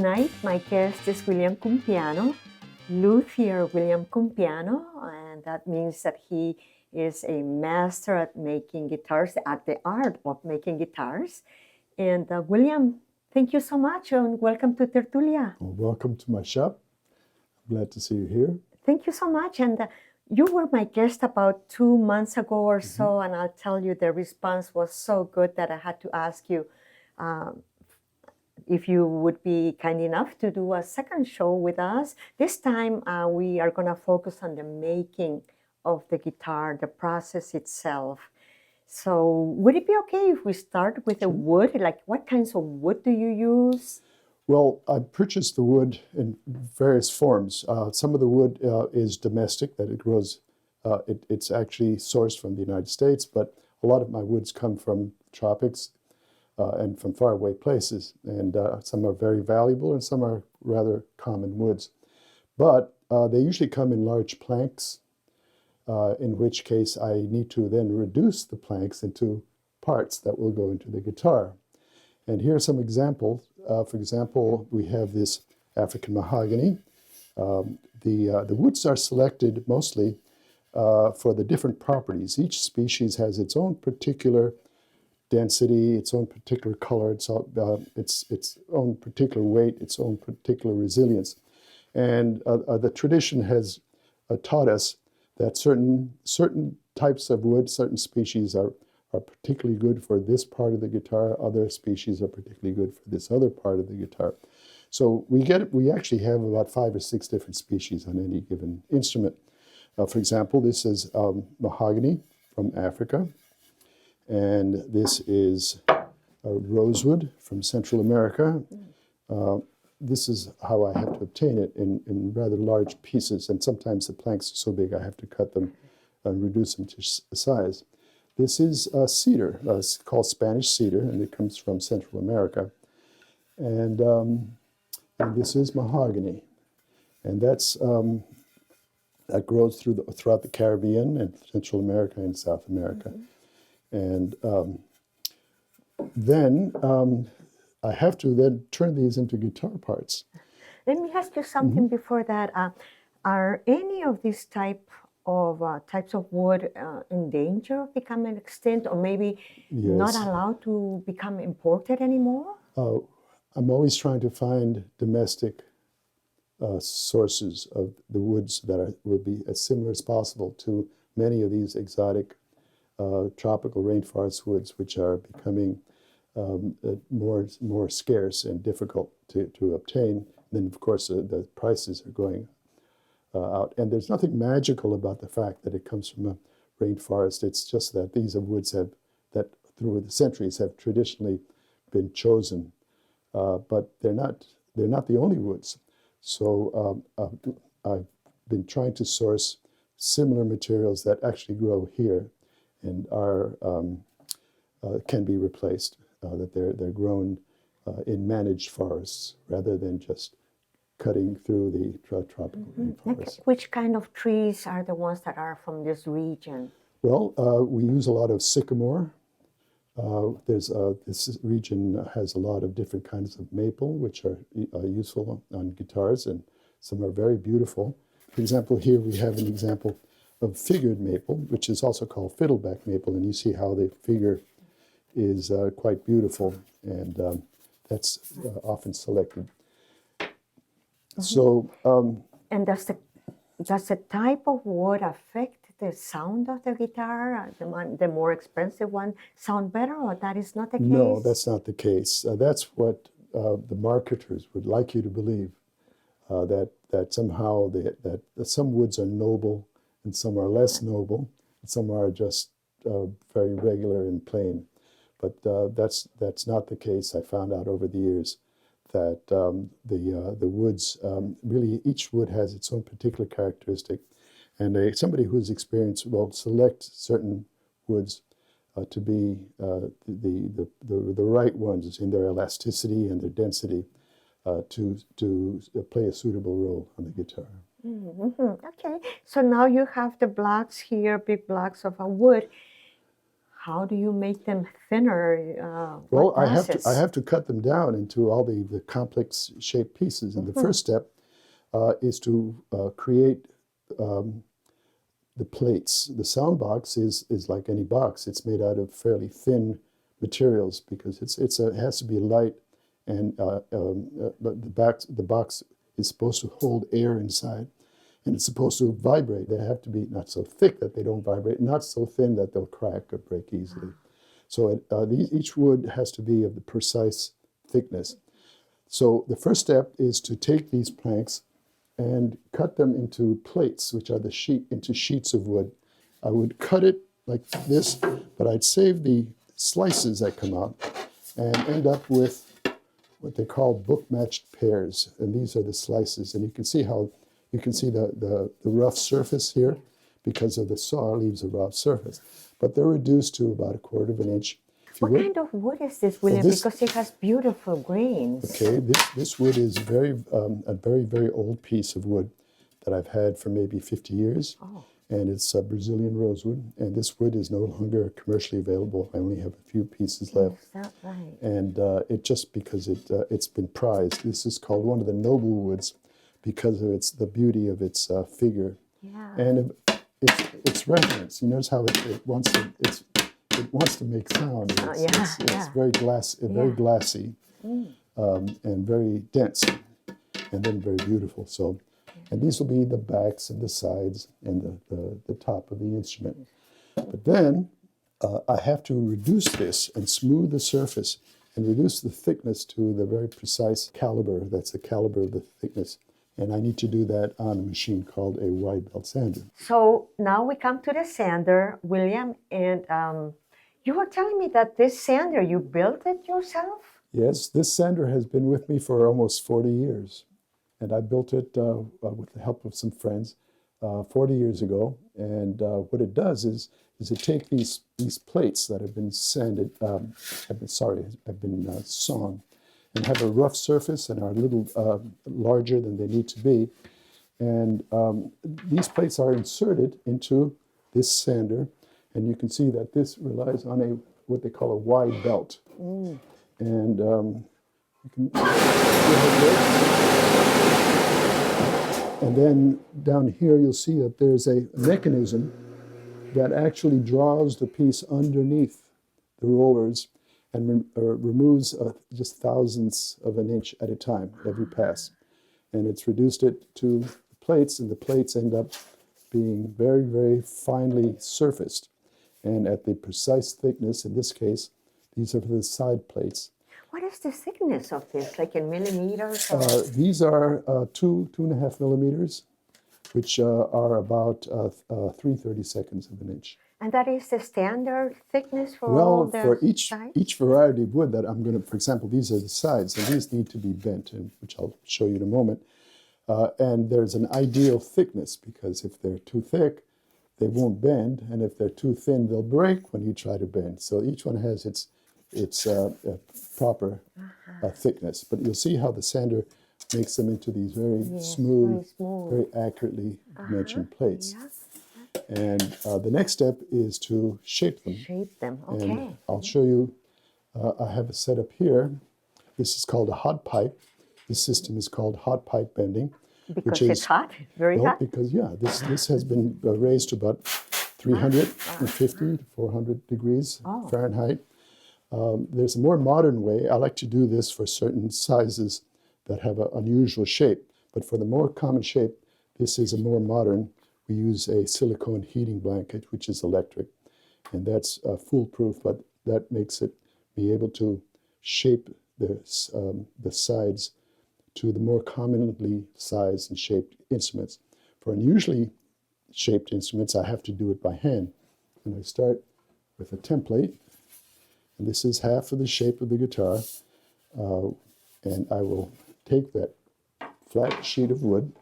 Tonight, my guest is William Cumpiano, luthier William Cumpiano, and that means that he is a master at making guitars, at the art of making guitars. And William, thank you so much, and welcome to Tertulia. Well, welcome to my shop. I'm glad to see you here. Thank you so much. And you were my guest about 2 months ago or so, and I'll tell you the response was so good that I had to ask you if you would be kind enough to do a second show with us. This time we are going to focus on the making of the guitar, the process itself. So would it be okay if we start with the wood? Like, what kinds of wood do you use? Well, I purchased the wood in various forms. Some of the wood is domestic, that it grows. It's actually sourced from the United States, but a lot of my woods come from tropics and from faraway places. And some are very valuable and some are rather common woods. But they usually come in large planks, in which case I need to then reduce the planks into parts that will go into the guitar. And here are some examples. For example, we have this African mahogany. The woods are selected mostly for the different properties. Each species has its own particular density, its own particular color, its own particular weight, its own particular resilience. And the tradition has taught us that certain types of wood, certain species are particularly good for this part of the guitar, other species are particularly good for this other part of the guitar. So we actually have about 5 or 6 different species on any given instrument. For example, this is mahogany from Africa, and this is rosewood from Central America. This is how I have to obtain it in rather large pieces, and sometimes the planks are so big I have to cut them and reduce them to size. This is cedar. It's called Spanish cedar, and it comes from Central America. And this is mahogany, and that grows throughout the Caribbean and Central America and South America. And then I have to then turn these into guitar parts. Let me ask you something before that. Are any of these types of wood in danger of becoming extinct, or maybe not allowed to become imported anymore? I'm always trying to find domestic sources of the woods that will be as similar as possible to many of these exotic tropical rainforest woods, which are becoming more scarce and difficult to obtain. And then, of course, the prices are going out. And there's nothing magical about the fact that it comes from a rainforest. It's just that these are woods that through the centuries have traditionally been chosen, but they're not the only woods. So I've been trying to source similar materials that actually grow here and can be replaced. That they're grown in managed forests rather than just cutting through the tropical rainforest. Which kind of trees are the ones that are from this region? Well, we use a lot of sycamore. This region has a lot of different kinds of maple, which are useful on guitars, and some are very beautiful. For example, here we have an example of figured maple, which is also called fiddleback maple, and you see how the figure is quite beautiful, and that's often selected. So, and does the type of wood affect the sound of the guitar? The more expensive one sound better, or that is not the case? No, that's not the case. That's what the marketers would like you to believe, that somehow that some woods are noble and some are less noble, and some are just very regular and plain. But that's not the case. I found out over the years that the woods, really each wood has its own particular characteristic, and somebody who's experienced will select certain woods to be the right ones in their elasticity and their density to play a suitable role on the guitar. Okay, so now you have the blocks here, big blocks of a wood. how do you make them thinner? Well, What process? I have to cut them down into all the complex shaped pieces. And the first step is to create the plates. The sound box is like any box. It's made out of fairly thin materials because it has to be light, and the box is supposed to hold air inside, and it's supposed to vibrate. They have to be not so thick that they don't vibrate, not so thin that they'll crack or break easily. So each wood has to be of the precise thickness. So the first step is to take these planks and cut them into plates, which are into sheets of wood. I would cut it like this, but I'd save the slices that come out and end up with what they call book-matched pairs. And these are the slices. And you can see the rough surface here because of the saw leaves a rough surface. But they're reduced to about 1/4 of an inch. What kind of wood is this, William? Because it has beautiful grains. Okay, this wood is a very old piece of wood that I've had for maybe 50 years. Oh. And it's Brazilian rosewood. And this wood is no longer commercially available. I only have a few pieces left. Is that right? And it just because it's been prized. This is called one of the noble woods because of the beauty of its figure. Yeah. And its resonance. You notice how it wants to make sound. It's very glassy, and very dense, and then very beautiful. So, and these will be the backs and the sides and the top of the instrument. But then I have to reduce this and smooth the surface and reduce the thickness to the very precise caliber. That's the caliber of the thickness. And I need to do that on a machine called a wide belt sander. So now we come to the sander, William, and you were telling me that this sander, you built it yourself? Yes, this sander has been with me for almost 40 years. And I built it with the help of some friends 40 years ago. And what it does is it takes these plates that have been sanded, have been sawn, and have a rough surface and are a little larger than they need to be. And these plates are inserted into this sander, and you can see that this relies on what they call a wide belt. And you can and then down here you'll see that there's a mechanism that actually draws the piece underneath the rollers and removes just thousandths of an inch at a time every pass. And it's reduced it to plates, and the plates end up being very, very finely surfaced. And at the precise thickness, in this case, these are the side plates. What is the thickness of this, like in millimeters? These are 2.5 millimeters, which are about 3/32 of an inch. And that is the standard thickness for all the for sides? each variety of wood that I'm going to, for example, these are the sides, and these need to be bent, which I'll show you in a moment. And there's an ideal thickness, because if they're too thick, they won't bend, and if they're too thin, they'll break when you try to bend. So each one has its proper thickness. But you'll see how the sander makes them into these very smooth, very accurately dimensioned plates. Yeah. And the next step is to shape them. Shape them, okay. And I'll show you, I have a setup here. This is called a hot pipe. This system is called hot pipe bending. Because it's hot, very hot? Because, this has been raised to about 350 to 400 degrees Fahrenheit. There's a more modern way. I like to do this for certain sizes that have an unusual shape. But for the more common shape, this is a more modern. We use a silicone heating blanket, which is electric. And that's foolproof, but that makes it be able to shape the sides to the more commonly sized and shaped instruments. For unusually shaped instruments, I have to do it by hand. And I start with a template. And this is half of the shape of the guitar. And I will take that flat sheet of wood,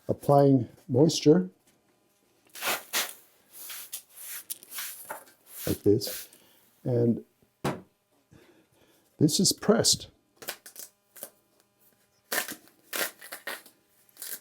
applying moisture like this. And this is pressed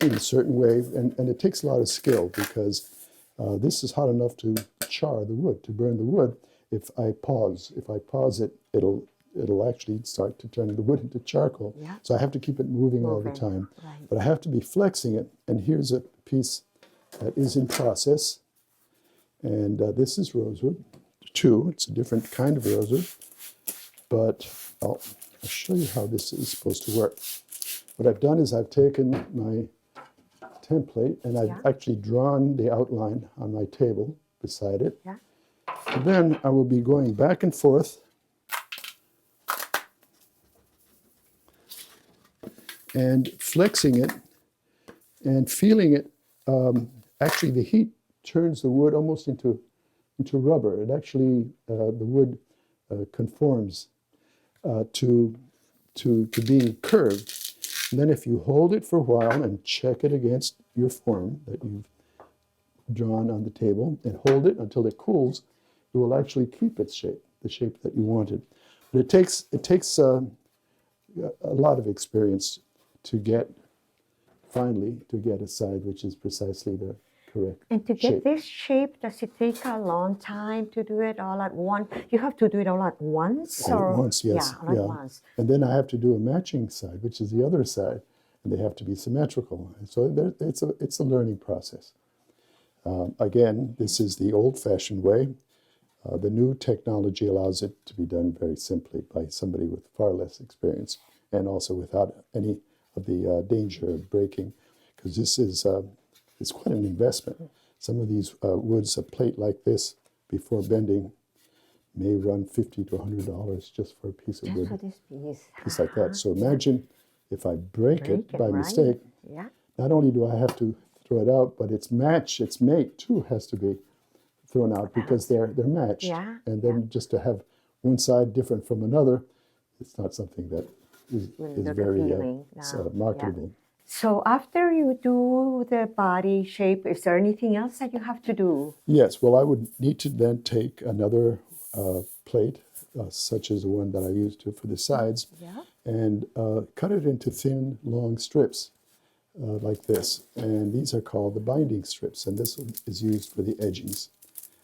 in a certain way. And it takes a lot of skill, because this is hot enough to char the wood, to burn the wood. if I pause it, it'll actually start to turn the wood into charcoal. Yeah. So I have to keep it moving all the time. Right. But I have to be flexing it. And here's a piece that is in process. And this is rosewood, too. It's a different kind of rosewood. But I'll show you how this is supposed to work. What I've done is I've taken my template and I've actually drawn the outline on my table beside it. Yeah. And then I will be going back and forth and flexing it and feeling it. Actually, the heat turns the wood almost into rubber. It actually, the wood conforms to being curved. And then if you hold it for a while and check it against your form that you've drawn on the table and hold it until it cools, it will actually keep its shape, the shape that you wanted. But it takes a lot of experience to get a side which is precisely the correct And to get shape. this shape, does it take a long time to do it all at once? You have to do it all at once? All or? at once, yes. Yeah, all at once. And then I have to do a matching side, which is the other side, and they have to be symmetrical. So it's a learning process. Again, this is the old-fashioned way. The new technology allows it to be done very simply by somebody with far less experience and also without any of the danger of breaking, because this is it's quite an investment. Some of these woods, a plate like this, before bending, may run $50 to $100 just for a piece of wood. Just for this piece. Just like that. So imagine if I break it by right? mistake, Yeah. not only do I have to throw it out, but its mate too has to be thrown out because they're matched. Yeah, And then just to have one side different from another, it's not something that is Not very appealing, no. marketable. So after you do the body shape, is there anything else that you have to do? Yes, well, I would need to then take another plate, such as the one that I used for the sides, and cut it into thin, long strips like this. And these are called the binding strips, and this is used for the edgings.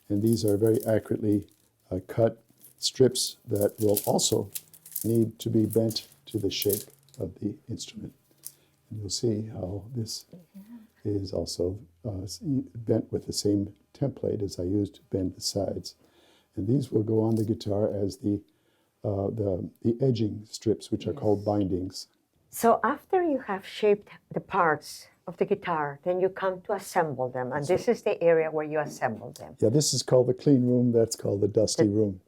And these are very accurately cut strips that will also need to be bent to the shape of the instrument. And you'll see how this is also bent with the same template as I used to bend the sides. And these will go on the guitar as the edging strips, which are called bindings. So after you have shaped the parts of the guitar, then you come to assemble them. And this is the area where you assemble them. Yeah, this is called the clean room. That's called the dusty room,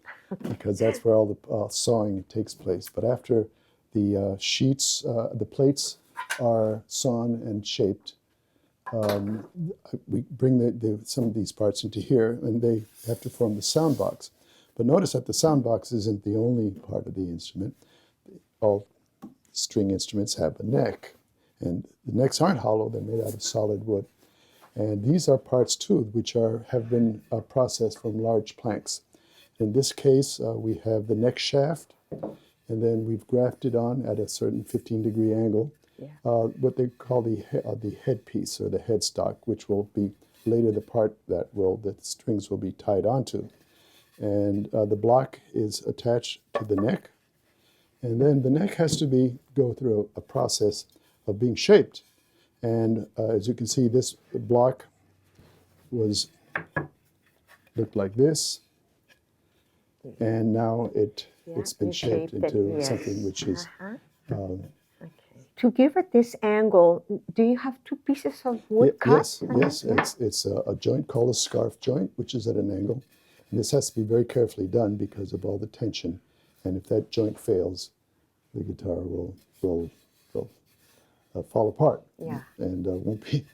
because that's where all the sawing takes place. But after the sheets, the plates are sawn and shaped, we bring some of these parts into here, and they have to form the sound box. But notice that the sound box isn't the only part of the instrument. All string instruments have a neck, and the necks aren't hollow. They're made out of solid wood. And these are parts, too, which have been processed from large planks. In this case, we have the neck shaft, and then we've grafted on at a certain 15-degree angle what they call the headpiece or the headstock, which will be later the part that the strings will be tied onto. And the block is attached to the neck, and then the neck has to go through a process of being shaped. And as you can see, this block looked like this, and now it's been shaped into something which is. To give it this angle, do you have two pieces of wood cut? Yes. It's a joint called a scarf joint, which is at an angle. And this has to be very carefully done because of all the tension. And if that joint fails, the guitar will fall apart. And won't be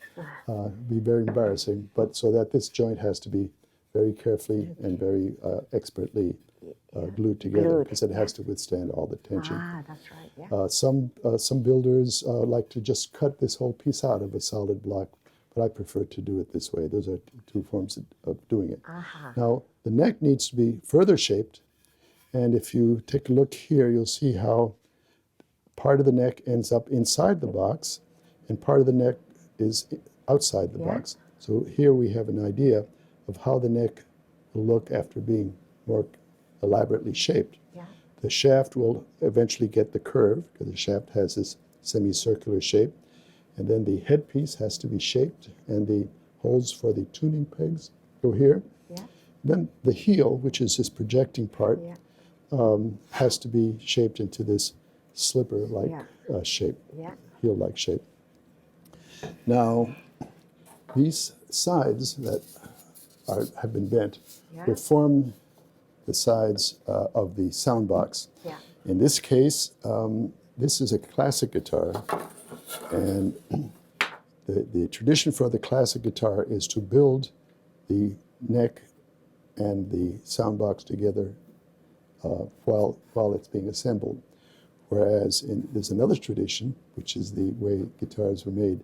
very embarrassing. But so that this joint has to be very carefully and very expertly glued together, because it has to withstand all the tension. That's right. Some builders like to just cut this whole piece out of a solid block, but I prefer to do it this way. Those are two forms of doing it. Now, the neck needs to be further shaped, and if you take a look here, you'll see how part of the neck ends up inside the box, and part of the neck is outside the box. So here we have an idea of how the neck will look after being more elaborately shaped. Yeah. The shaft will eventually get the curve because the shaft has this semicircular shape. And then the headpiece has to be shaped, and the holes for the tuning pegs go here. Yeah. Then the heel, which is this projecting part, Yeah. has to be shaped into this slipper-like shape, Yeah. heel-like shape. Now, these sides that have been bent will form the sides of the sound box. Yeah. In this case, this is a classic guitar, and the tradition for the classic guitar is to build the neck and the sound box together while it's being assembled. Whereas there's another tradition, which is the way guitars were made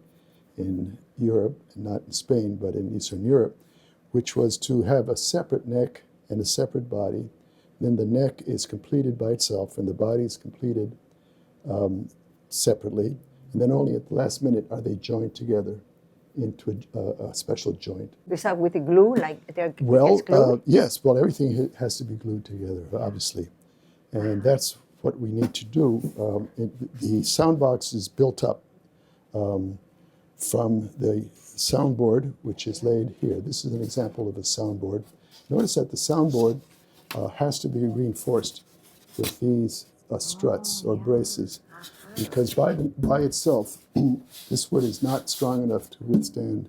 in Europe, not in Spain, but in Eastern Europe, which was to have a separate neck and a separate body. Then the neck is completed by itself, and the body is completed separately. And then only at the last minute are they joined together into a special joint. Is that with the glue, like Well, it's glued? yes. Well, everything has to be glued together, obviously, and that's what we need to do. The sound box is built up from the soundboard, which is laid here. This is an example of a soundboard. Notice that the soundboard has to be reinforced with these struts or braces, because by itself, this wood is not strong enough to withstand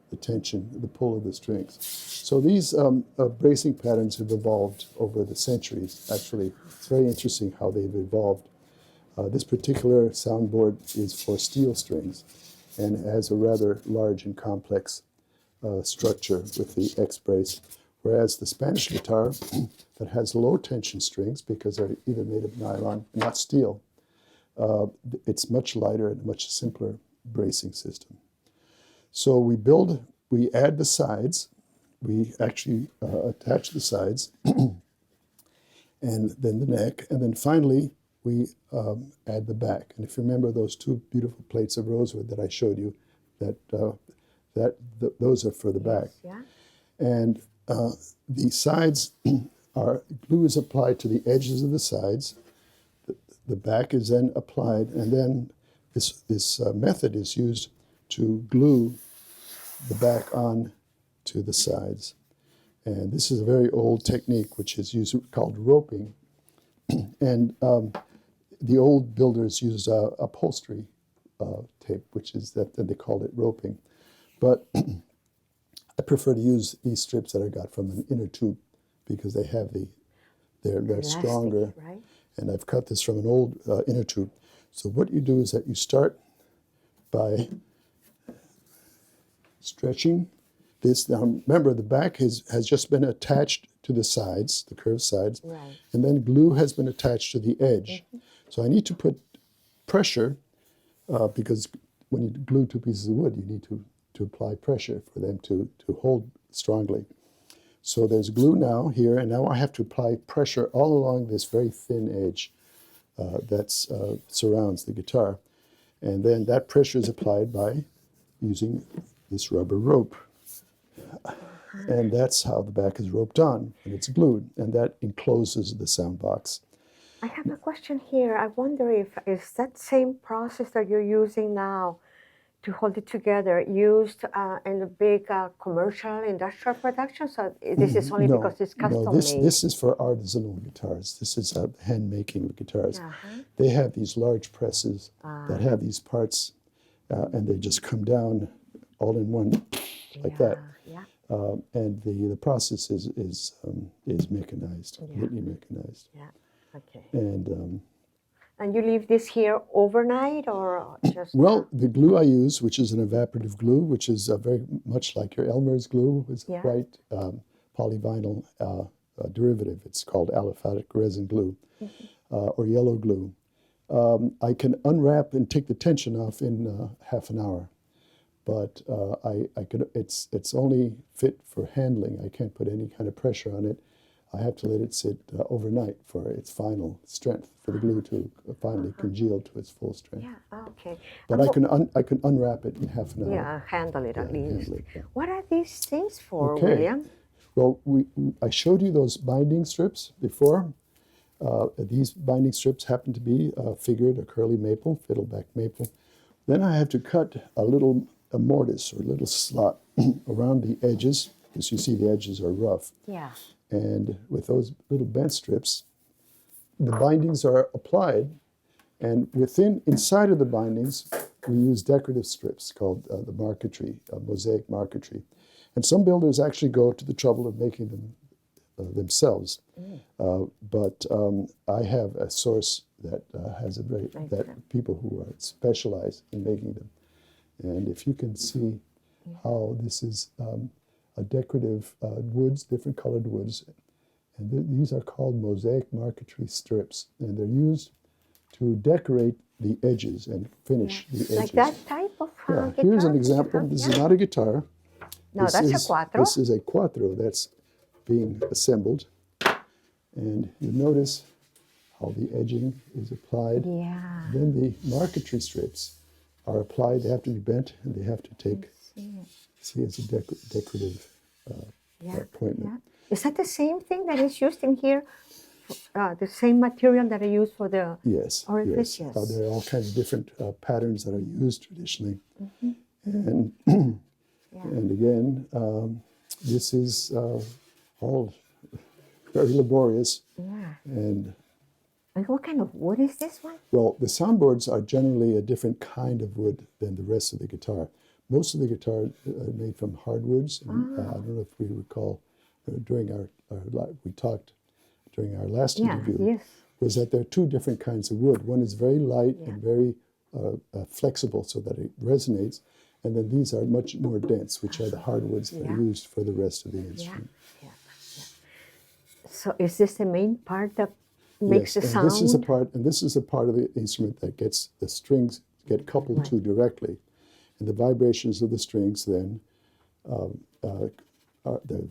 the tension, the pull of the strings. So these bracing patterns have evolved over the centuries. Actually, it's very interesting how they've evolved. This particular soundboard is for steel strings and has a rather large and complex structure with the X brace, whereas the Spanish guitar that has low tension strings, because they're either made of nylon, not steel, it's much lighter and a much simpler bracing system. So we add the sides, we actually attach the sides, and then the neck, and then finally we add the back. And if you remember those two beautiful plates of rosewood that I showed you, those are for the back. Yeah. And the sides glue is applied to the edges of the sides. The back is then applied, and then this method is used to glue the back on to the sides. And this is a very old technique which is called roping. And the old builders used upholstery tape, which is that they called it roping. But I prefer to use these strips that I got from an inner tube because they have they're Elastic, stronger. right? And I've cut this from an old inner tube. So what you do is that you start by stretching this. Now remember, the back has just been attached to the sides, the curved sides, Right. and then glue has been attached to the edge. So I need to put pressure because when you glue two pieces of wood, you need to apply pressure for them to hold strongly. So there's glue now here, and now I have to apply pressure all along this very thin edge that surrounds the guitar. And then that pressure is applied by using this rubber rope. And that's how the back is roped on, and it's glued, and that encloses the sound box. I have a question here. I wonder if that same process that you're using now to hold it together used in the big commercial industrial production? So this is only because it's custom made? This is for artisanal guitars. This is hand making of guitars. They have these large presses that have these parts, and they just come down all in one like that. Yeah. And the process is mechanized, completely mechanized. Yeah. Okay. And you leave this here overnight, or just? Well, the glue I use, which is an evaporative glue, which is very much like your Elmer's glue, is a white polyvinyl derivative. It's called aliphatic resin glue, or yellow glue. I can unwrap and take the tension off in half an hour, but it's only fit for handling. I can't put any kind of pressure on it. I have to let it sit overnight for its final strength, for the glue to finally congeal to its full strength. Yeah, okay. But I can unwrap it in half an hour. Yeah, handle it at least. Handle it, yeah. What are these things for, Okay. William? Well, I showed you those binding strips before. These binding strips happen to be figured a curly maple, fiddleback maple. Then I have to cut a mortise or a little slot around the edges, because you see the edges are rough. Yeah. And with those little bent strips, the bindings are applied, and inside of the bindings, we use decorative strips called the marquetry, mosaic marquetry. And some builders actually go to the trouble of making them themselves. But I have a source that has that people who are specialized in making them. And if you can see how this is a decorative woods, different colored woods, and these are called mosaic marquetry strips, and they're used to decorate the edges and finish the edges. Like that type of Yeah, guitar? here's an example. This is not a guitar. No, that's a quattro. This is a quattro that's being assembled. And you notice how the edging is applied. Yeah. Then the marquetry strips are applied. They have to be bent, and they have to take, see, it's a decorative appointment. Yeah. Is that the same thing that is used in here? The same material that I use for the orifice? Yes. There are all kinds of different patterns that are used traditionally. And, and again, this is all very laborious. Yeah. And what kind of wood is this one? well, the soundboards are generally a different kind of wood than the rest of the guitar. Most of the guitars are made from hardwoods. And, I don't know if we recall during we talked during our last interview, was that there are two different kinds of wood. One is very light and very flexible so that it resonates. And then these are much more dense, which are the hardwoods that are used for the rest of the instrument. So is this the main part that makes the sound? This is a part of the instrument that gets the strings get coupled to directly. And the vibrations of the strings then, the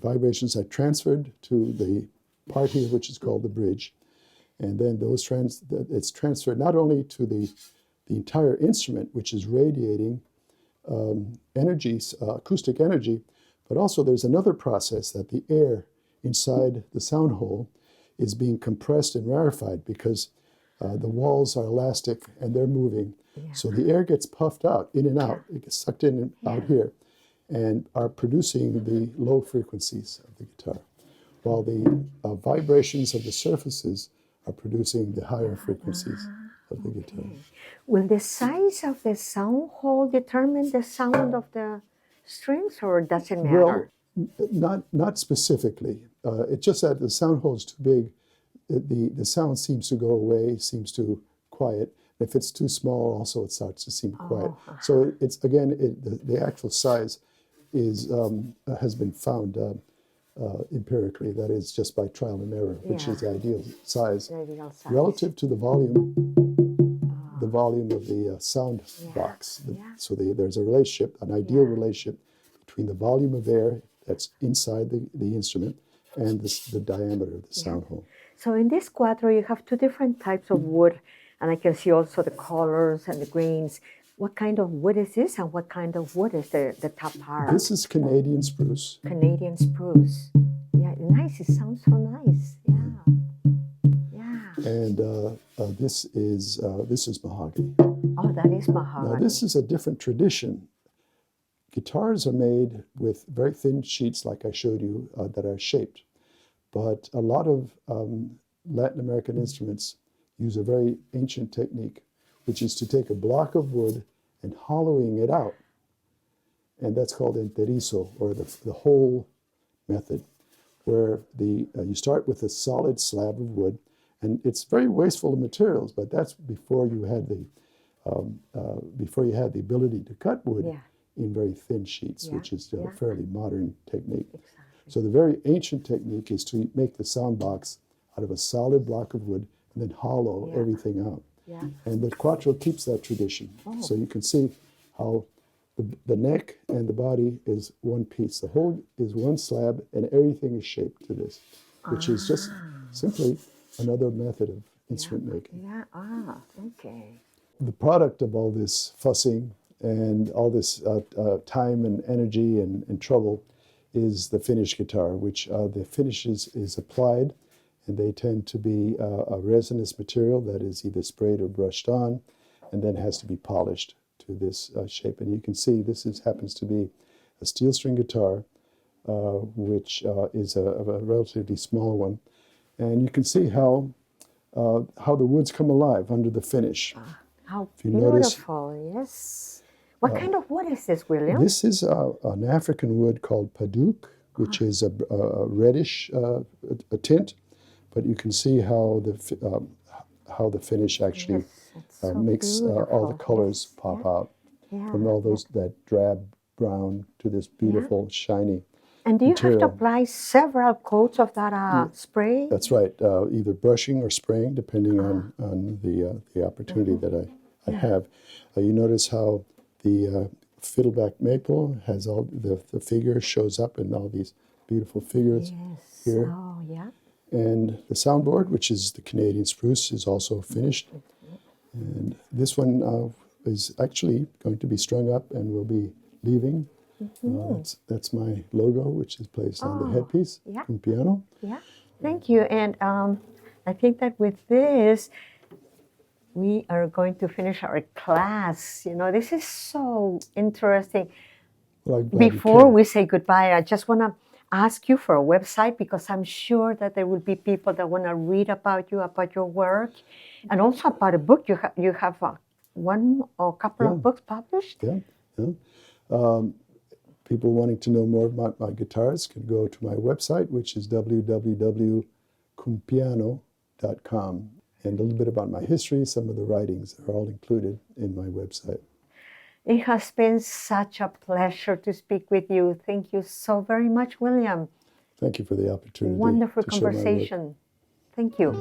vibrations are transferred to the part here, which is called the bridge. And then it's transferred not only to the entire instrument, which is radiating acoustic energy, but also there's another process that the air inside the sound hole is being compressed and rarefied because the walls are elastic and they're moving. So the air gets puffed out, in and out. It gets sucked in and out here and are producing the low frequencies of the guitar, while the vibrations of the surfaces are producing the higher frequencies of the guitar. Will the size of the sound hole determine the sound of the strings, or does it matter? Well, not specifically. It's just that the sound hole is too big. The sound seems to go away, seems to quiet. If it's too small, also it starts to seem quiet. So it's again, the actual size has been found empirically. That is just by trial and error, which is the ideal size relative to the volume. The volume of the sound box. So there's a relationship, an ideal relationship between the volume of air that's inside the instrument and the diameter of the sound hole. So in this quattro, you have two different types of wood, and I can see also the colors and the grains. What kind of wood is this, and what kind of wood is the top part? This is Canadian spruce. Canadian spruce. Yeah, nice. It sounds so nice. And this is mahogany. Oh, that is mahogany. Now this is a different tradition. Guitars are made with very thin sheets, like I showed you, that are shaped. But a lot of Latin American instruments use a very ancient technique, which is to take a block of wood and hollowing it out. And that's called enterizo, or the whole method, where you start with a solid slab of wood. And it's very wasteful of materials, but that's before you had the ability to cut wood in very thin sheets, which is a fairly modern technique. Exactly. So the very ancient technique is to make the sound box out of a solid block of wood and then hollow everything out. And the quattro keeps that tradition. So you can see how the neck and the body is one piece. The whole is one slab, and everything is shaped to this, which is just simply another method of instrument making. Okay. The product of all this fussing and all this time and energy and trouble is the finish guitar, which the finish is applied, and they tend to be a resinous material that is either sprayed or brushed on, and then has to be polished to this shape. And you can see this happens to be a steel string guitar, which is a relatively small one. And you can see how the woods come alive under the finish. How If you notice, beautiful, yes. What kind of wood is this, William? this is an African wood called paduk, which is a reddish a tint, but you can see how the finish actually Yes, it's so makes all the beautiful. colors Yes, pop yeah. out Yeah. from all those that drab brown to this beautiful shiny And do you have to material. apply several coats of that spray? That's right. Either brushing or spraying, depending on the opportunity that I have. You notice how the fiddleback maple has all the figure shows up in all these beautiful figures Yes. here. Oh, yeah. And the soundboard, which is the Canadian spruce, is also finished. And this one is actually going to be strung up and will be leaving. That's my logo, which is placed on the headpiece, yeah. Cumpiano. Yeah. Thank you. And I think that with this, we are going to finish our class. You know, this is so interesting. Well, I'm glad you Before came. we say goodbye, I just want to ask you for a website, because I'm sure that there will be people that want to read about you, about your work, and also about a book. You have one or a couple of books published. Yeah. People wanting to know more about my guitars can go to my website, which is www.cumpiano.com. And a little bit about my history, some of the writings are all included in my website. It has been such a pleasure to speak with you. Thank you so very much, William. Thank you for the opportunity Wonderful to share my work. conversation. Thank you.